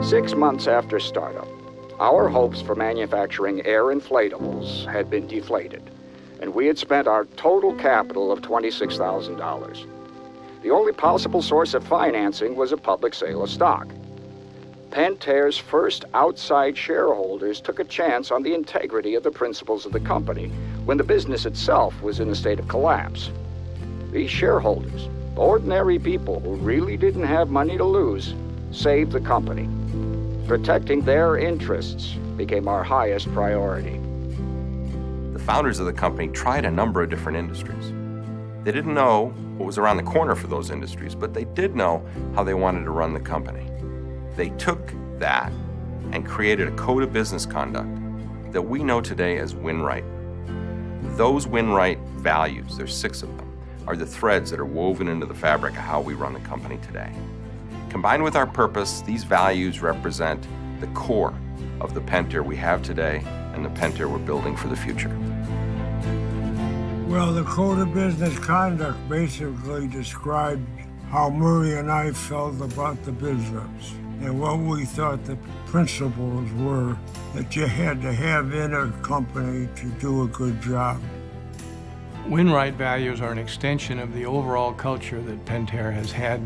6 months after startup, our hopes for manufacturing air inflatables had been deflated, and we had spent our total capital of $26,000. The only possible source of financing was a public sale of stock. Pentair's first outside shareholders took a chance on the integrity of the principles of the company when the business itself was in a state of collapse. These shareholders, ordinary people who really didn't have money to lose, saved the company. Protecting their interests became our highest priority. The founders of the company tried a number of different industries. They didn't know what was around the corner for those industries, but they did know how they wanted to run the company. They took that and created a code of business conduct that we know today as Win-Right. Those Win-Right values, there's 6 of them, are the threads that are woven into the fabric of how we run the company today. Combined with our purpose, these values represent the core of the Pentair we have today and the Pentair we're building for the future. Well, the Code of Business Conduct basically described how Murray and I felt about the business and what we thought the principles were that you had to have in a company to do a good job. Win-Right values are an extension of the overall culture that Pentair has had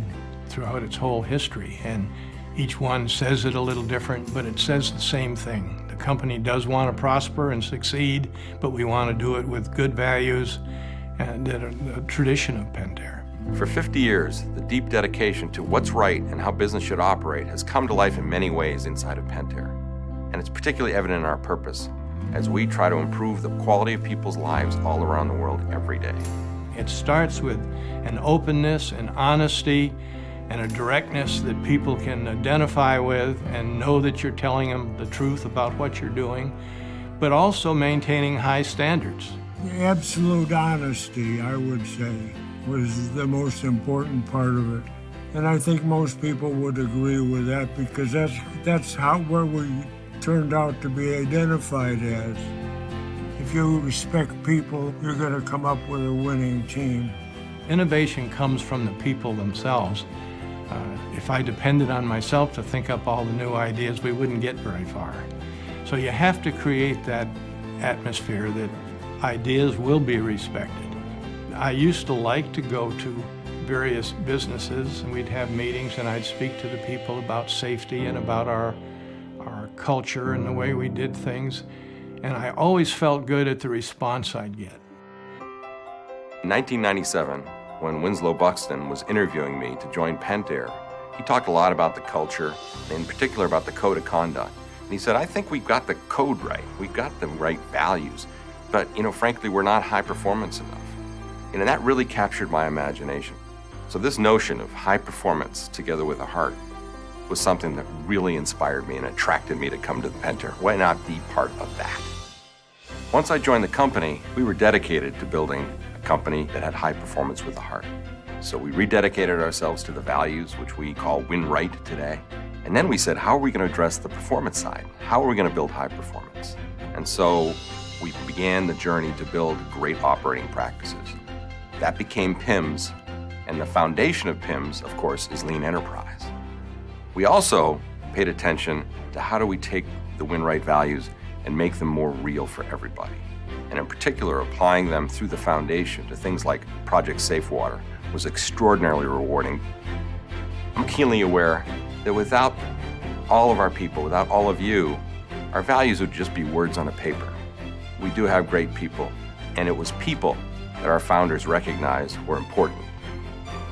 throughout its whole history, and each one says it a little different, but it says the same thing. The company does want to prosper and succeed, but we want to do it with good values and a tradition of Pentair. For 50 years, the deep dedication to what's right and how business should operate has come to life in many ways inside of Pentair. And it's particularly evident in our purpose as we try to improve the quality of people's lives all around the world every day. It starts with an openness and honesty and a directness that people can identify with and know that you're telling them the truth about what you're doing, but also maintaining high standards. Absolute honesty, I would say, was the most important part of it. And I think most people would agree with that because that's where we turned out to be identified as. If you respect people, you're going to come up with a winning team. Innovation comes from the people themselves. If I depended on myself to think up all the new ideas, we wouldn't get very far. So you have to create that atmosphere that ideas will be respected. I used to like to go to various businesses and we'd have meetings and I'd speak to the people about safety and about our culture and the way we did things. And I always felt good at the response I'd get. In 1997, when Winslow Buxton was interviewing me to join Pentair, he talked a lot about the culture, in particular about the code of conduct. And he said, I think we've got the code right. We've got the right values. But, frankly, we're not high performance enough. And that really captured my imagination. So this notion of high performance together with a heart was something that really inspired me and attracted me to come to the Pentair. Why not be part of that? Once I joined the company, we were dedicated to building a company that had high performance with a heart. So we rededicated ourselves to the values, which we call Win-Right today. And then we said, how are we going to address the performance side? How are we going to build high performance? And so we began the journey to build great operating practices. That became PIMS, and the foundation of PIMS, of course, is lean enterprise. We also paid attention to how do we take the Win-Right values and make them more real for everybody. And in particular, applying them through the foundation to things like Project Safe Water was extraordinarily rewarding. I'm keenly aware that without all of our people, without all of you, our values would just be words on a paper. We do have great people, and it was people that our founders recognized were important.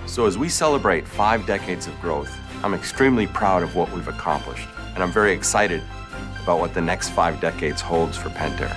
So as we celebrate 5 decades of growth, I'm extremely proud of what we've accomplished, and I'm very excited about what the next 5 decades holds for Pentair.